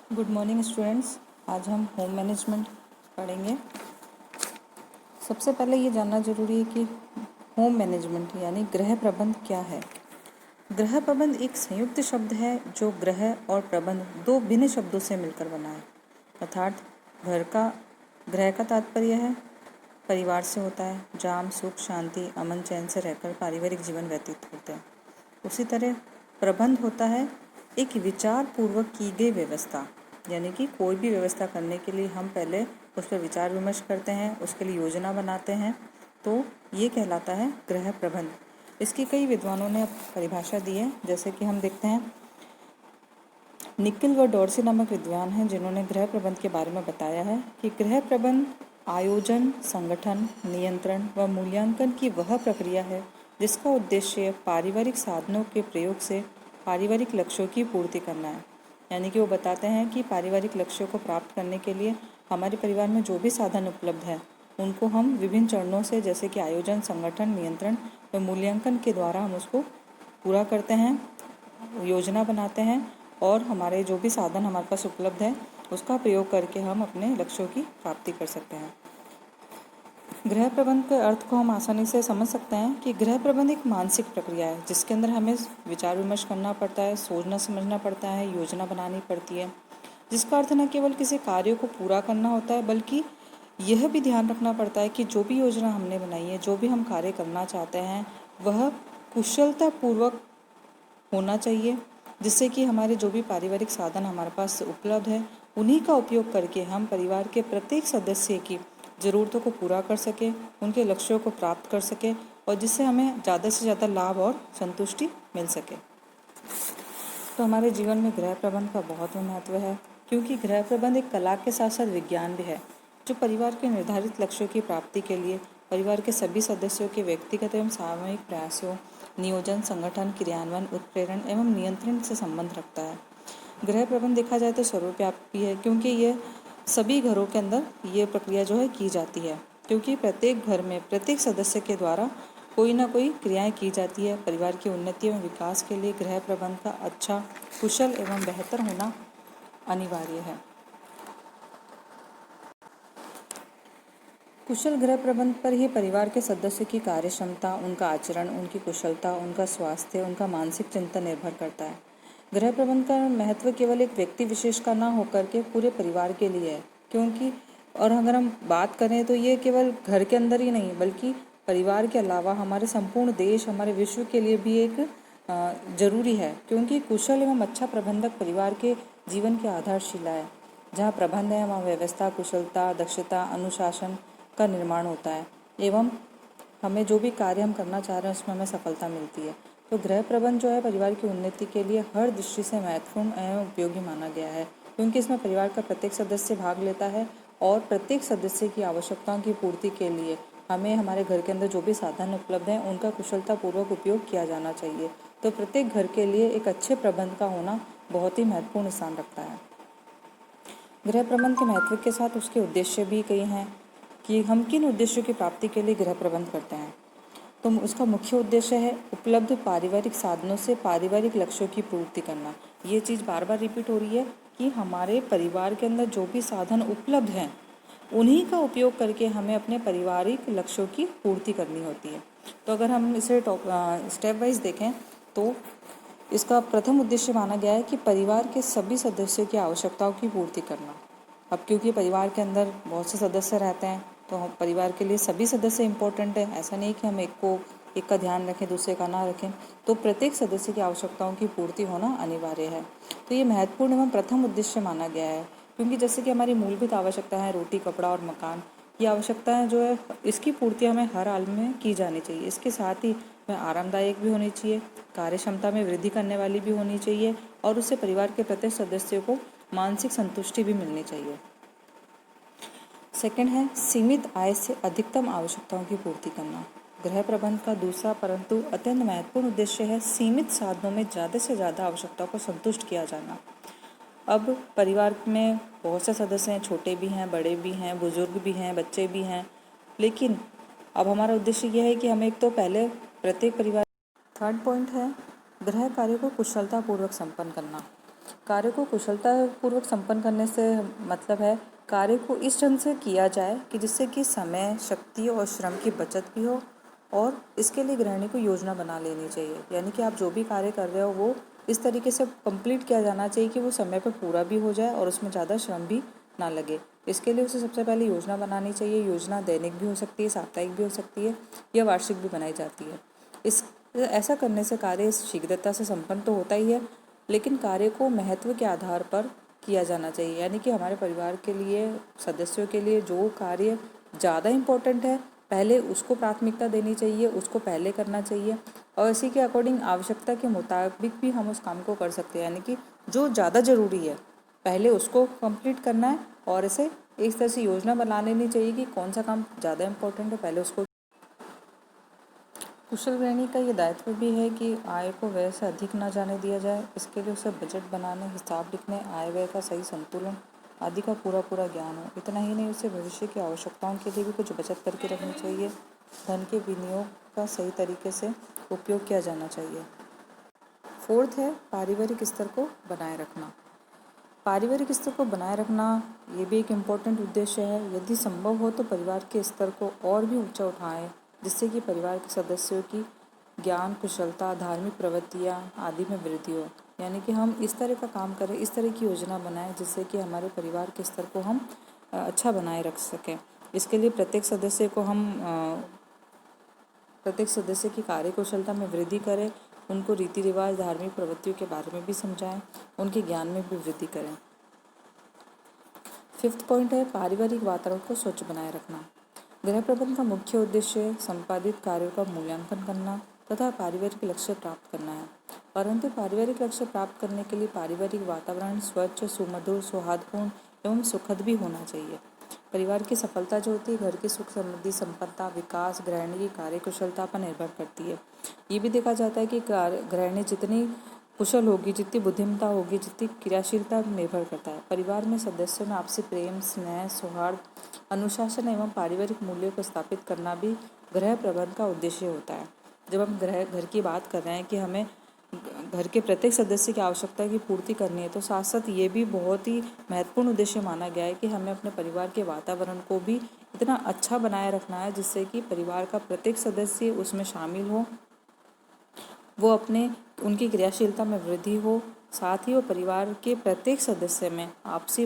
Good morning students. आज हम home management पढ़ेंगे। सबसे पहले ये जानना जरूरी है कि होम मैनेजमेंट यानी गृह प्रबंध क्या है। गृह प्रबंध एक संयुक्त शब्द है जो गृह और प्रबंध दो भिन्न शब्दों से मिलकर बना है। अर्थात गृह का तात्पर्य है परिवार से होता है, जहाँ हम सुख शांति अमन चैन से रहकर पारिवारिक जीवन व्यतीत होते हैं। उसी तरह प्रबंध होता है एक विचार पूर्वक की गई व्यवस्था, यानी कि कोई भी व्यवस्था करने के लिए हम पहले उस पर विचार विमर्श करते हैं, उसके लिए योजना बनाते हैं, तो ये कहलाता है गृह प्रबंध। इसकी कई विद्वानों ने परिभाषा दी है, जैसे कि हम देखते हैं निकिल व डॉर्सी नामक विद्वान हैं जिन्होंने गृह प्रबंध के बारे में बताया है कि गृह प्रबंध आयोजन, संगठन, नियंत्रण व मूल्यांकन की वह प्रक्रिया है जिसका उद्देश्य पारिवारिक साधनों के प्रयोग से पारिवारिक लक्ष्यों की पूर्ति करना है। यानी कि वो बताते हैं कि पारिवारिक लक्ष्यों को प्राप्त करने के लिए हमारे परिवार में जो भी साधन उपलब्ध है उनको हम विभिन्न चरणों से, जैसे कि आयोजन, संगठन, नियंत्रण व मूल्यांकन के द्वारा हम उसको पूरा करते हैं, योजना बनाते हैं और हमारे जो भी साधन हमारे पास उपलब्ध है उसका प्रयोग करके हम अपने लक्ष्यों की प्राप्ति कर सकते हैं। गृह प्रबंध के अर्थ को हम आसानी से समझ सकते हैं कि गृह प्रबंध एक मानसिक प्रक्रिया है जिसके अंदर हमें विचार विमर्श करना पड़ता है, सोचना समझना पड़ता है, योजना बनानी पड़ती है, जिसका अर्थ न केवल किसी कार्य को पूरा करना होता है बल्कि यह भी ध्यान रखना पड़ता है कि जो भी योजना हमने बनाई है, जो भी हम कार्य करना चाहते हैं वह कुशलतापूर्वक होना चाहिए, जिससे कि हमारे जो भी पारिवारिक साधन हमारे पास उपलब्ध है उन्हीं का उपयोग करके हम परिवार के प्रत्येक सदस्य की ज़रूरतों को पूरा कर सके, उनके लक्ष्यों को प्राप्त कर सके और जिससे हमें ज़्यादा से ज़्यादा लाभ और संतुष्टि मिल सके। तो हमारे जीवन में गृह प्रबंध का बहुत महत्व है, क्योंकि गृह प्रबंध एक कला के साथ साथ विज्ञान भी है जो परिवार के निर्धारित लक्ष्यों की प्राप्ति के लिए परिवार के सभी सदस्यों के व्यक्तिगत एवं सामूहिक प्रयासों, नियोजन, संगठन, क्रियान्वयन, उत्प्रेरण एवं नियंत्रण से संबंध रखता है। गृह प्रबंध देखा जाए तो सर्वव्यापी है, क्योंकि ये सभी घरों के अंदर ये प्रक्रिया जो है की जाती है, क्योंकि प्रत्येक घर में प्रत्येक सदस्य के द्वारा कोई ना कोई क्रियाएं की जाती है। परिवार की उन्नति एवं विकास के लिए गृह प्रबंध का अच्छा, कुशल एवं बेहतर होना अनिवार्य है। कुशल गृह प्रबंध पर ही परिवार के सदस्य की कार्य क्षमता, उनका आचरण, उनकी कुशलता, उनका स्वास्थ्य, उनका मानसिक चिंतन निर्भर करता है। गृह प्रबंध का महत्व केवल एक व्यक्ति विशेष का ना होकर के पूरे परिवार के लिए है, क्योंकि और अगर हम बात करें तो ये केवल घर के अंदर ही नहीं बल्कि परिवार के अलावा हमारे संपूर्ण देश, हमारे विश्व के लिए भी एक जरूरी है, क्योंकि कुशल एवं अच्छा प्रबंधक परिवार के जीवन की आधारशिला है। जहाँ प्रबंध है वहाँ व्यवस्था, कुशलता, दक्षता, अनुशासन का निर्माण होता है एवं हमें जो भी कार्य हम करना चाह रहे हैं उसमें हमें सफलता मिलती है। तो गृह प्रबंध जो है परिवार की उन्नति के लिए हर दृष्टि से महत्वपूर्ण एवं उपयोगी माना गया है, क्योंकि इसमें परिवार का प्रत्येक सदस्य भाग लेता है और प्रत्येक सदस्य की आवश्यकताओं की पूर्ति के लिए हमें हमारे घर के अंदर जो भी साधन उपलब्ध हैं उनका कुशलतापूर्वक उपयोग किया जाना चाहिए। तो प्रत्येक घर के लिए एक अच्छे प्रबंध का होना बहुत ही महत्वपूर्ण स्थान रखता है। गृह प्रबंध के महत्व के साथ उसके उद्देश्य भी कई हैं कि हम किन उद्देश्यों की प्राप्ति के लिए गृह प्रबंध करते हैं। तो उसका मुख्य उद्देश्य है उपलब्ध पारिवारिक साधनों से पारिवारिक लक्ष्यों की पूर्ति करना। ये चीज़ बार बार रिपीट हो रही है कि हमारे परिवार के अंदर जो भी साधन उपलब्ध हैं उन्हीं का उपयोग करके हमें अपने पारिवारिक लक्ष्यों की पूर्ति करनी होती है। तो अगर हम इसे स्टेप वाइज देखें तो इसका प्रथम उद्देश्य माना गया है कि परिवार के सभी सदस्यों की आवश्यकताओं की पूर्ति करना। अब क्योंकि परिवार के अंदर बहुत से सदस्य रहते हैं तो हम परिवार के लिए सभी सदस्य इम्पोर्टेंट है। ऐसा नहीं कि हम एक का ध्यान रखें दूसरे का ना रखें, तो प्रत्येक सदस्य की आवश्यकताओं की पूर्ति होना अनिवार्य है। तो ये महत्वपूर्ण एवं प्रथम उद्देश्य माना गया है, क्योंकि जैसे कि हमारी मूलभूत आवश्यकता है रोटी, कपड़ा और मकान, ये आवश्यकताएं जो है इसकी पूर्ति हमें हर हाल में की जानी चाहिए। इसके साथ ही वह आरामदायक भी होनी चाहिए, कार्य क्षमता में वृद्धि करने वाली भी होनी चाहिए और उससे परिवार के प्रत्येक सदस्य को मानसिक संतुष्टि भी मिलनी चाहिए। सेकंड है सीमित आय से अधिकतम आवश्यकताओं की पूर्ति करना। गृह प्रबंध का दूसरा परंतु अत्यंत महत्वपूर्ण उद्देश्य है सीमित साधनों में ज़्यादा से ज़्यादा आवश्यकताओं को संतुष्ट किया जाना। अब परिवार में बहुत से सदस्य हैं, छोटे भी हैं, बड़े भी हैं, बुजुर्ग भी हैं, बच्चे भी हैं, लेकिन अब हमारा उद्देश्य यह है कि हमें एक तो पहले प्रत्येक परिवार। थर्ड पॉइंट है गृह कार्य को कुशलतापूर्वक संपन्न करना। कार्य को कुशलतापूर्वक संपन्न करने से मतलब है कार्य को इस ढंग से किया जाए कि जिससे कि समय, शक्ति और श्रम की बचत भी हो, और इसके लिए गृहिणी को योजना बना लेनी चाहिए। यानी कि आप जो भी कार्य कर रहे हो वो इस तरीके से कंप्लीट किया जाना चाहिए कि वो समय पर पूरा भी हो जाए और उसमें ज़्यादा श्रम भी ना लगे। इसके लिए उसे सबसे पहले योजना बनानी चाहिए। योजना दैनिक भी हो सकती है, साप्ताहिक भी हो सकती है या वार्षिक भी बनाई जाती है। ऐसा करने से कार्य शीघ्रता से संपन्न तो होता ही है, लेकिन कार्य को महत्व के आधार पर किया जाना चाहिए। यानी कि हमारे परिवार के लिए, सदस्यों के लिए जो कार्य ज़्यादा इम्पोर्टेंट है पहले उसको प्राथमिकता देनी चाहिए, उसको पहले करना चाहिए, और इसी के अकॉर्डिंग आवश्यकता के मुताबिक भी हम उस काम को कर सकते हैं। यानी कि जो ज़्यादा ज़रूरी है पहले उसको कंप्लीट करना है, और इसे इस तरह से योजना बना लेनी चाहिए कि कौन सा काम ज़्यादा इम्पोर्टेंट है पहले उसको। कुशल गृहिणी का ये दायित्व भी है कि आय को व्यय से अधिक ना जाने दिया जाए। इसके लिए उसे बजट बनाने, हिसाब लिखने, आय व्यय का सही संतुलन आदि का पूरा ज्ञान हो। इतना ही नहीं, उसे भविष्य की आवश्यकताओं के लिए भी कुछ बचत करके रखनी चाहिए। धन के विनियोग का सही तरीके से उपयोग किया जाना चाहिए। फोर्थ है पारिवारिक स्तर को बनाए रखना। पारिवारिक स्तर को बनाए रखना ये भी एक इम्पोर्टेंट उद्देश्य है। यदि संभव हो तो परिवार के स्तर को और भी ऊंचा उठाएं, जिससे कि परिवार के सदस्यों की ज्ञान, कुशलता, धार्मिक प्रवृत्तियाँ आदि में वृद्धि हो। यानी कि हम इस तरह का काम करें, इस तरह की योजना बनाएं जिससे कि हमारे परिवार के स्तर को हम अच्छा बनाए रख सकें। इसके लिए प्रत्येक सदस्य की कार्यकुशलता में वृद्धि करें, उनको रीति रिवाज, धार्मिक प्रवृत्तियों के बारे में भी समझाएं, उनके ज्ञान में भी वृद्धि करें। फिफ्थ पॉइंट है पारिवारिक वातावरण को स्वच्छ बनाए रखना। गृह प्रबंधन का मुख्य उद्देश्य संपादित कार्यों का मूल्यांकन करना तथा पारिवारिक लक्ष्य प्राप्त करना है। परंतु पारिवारिक लक्ष्य प्राप्त करने के लिए पारिवारिक वातावरण स्वच्छ, सुमधुर, सौहार्दपूर्ण एवं सुखद भी होना चाहिए। परिवार की सफलता जो होती है घर की सुख समृद्धि, संपन्नता, विकास गृहिणी की कार्यकुशलता पर निर्भर करती है। ये भी देखा जाता है कि गृहिणी जितनी कुशल होगी, जितनी बुद्धिमत्ता होगी, जितनी क्रियाशीलता निर्भर करता है। परिवार में सदस्यों में आपसी प्रेम, स्नेह, सौहार्द, अनुशासन एवं पारिवारिक मूल्यों को स्थापित करना भी गृह प्रबंधन का उद्देश्य होता है। जब हम घर की बात कर रहे हैं कि हमें घर के प्रत्येक सदस्य की आवश्यकता की पूर्ति करनी है, तो साथ साथ ये भी बहुत ही महत्वपूर्ण उद्देश्य माना गया है कि हमें अपने परिवार के वातावरण को भी इतना अच्छा बनाए रखना है जिससे कि परिवार का प्रत्येक सदस्य उसमें शामिल हो, वो उनकी क्रियाशीलता में वृद्धि हो, साथ ही वो परिवार के प्रत्येक सदस्य में आपसी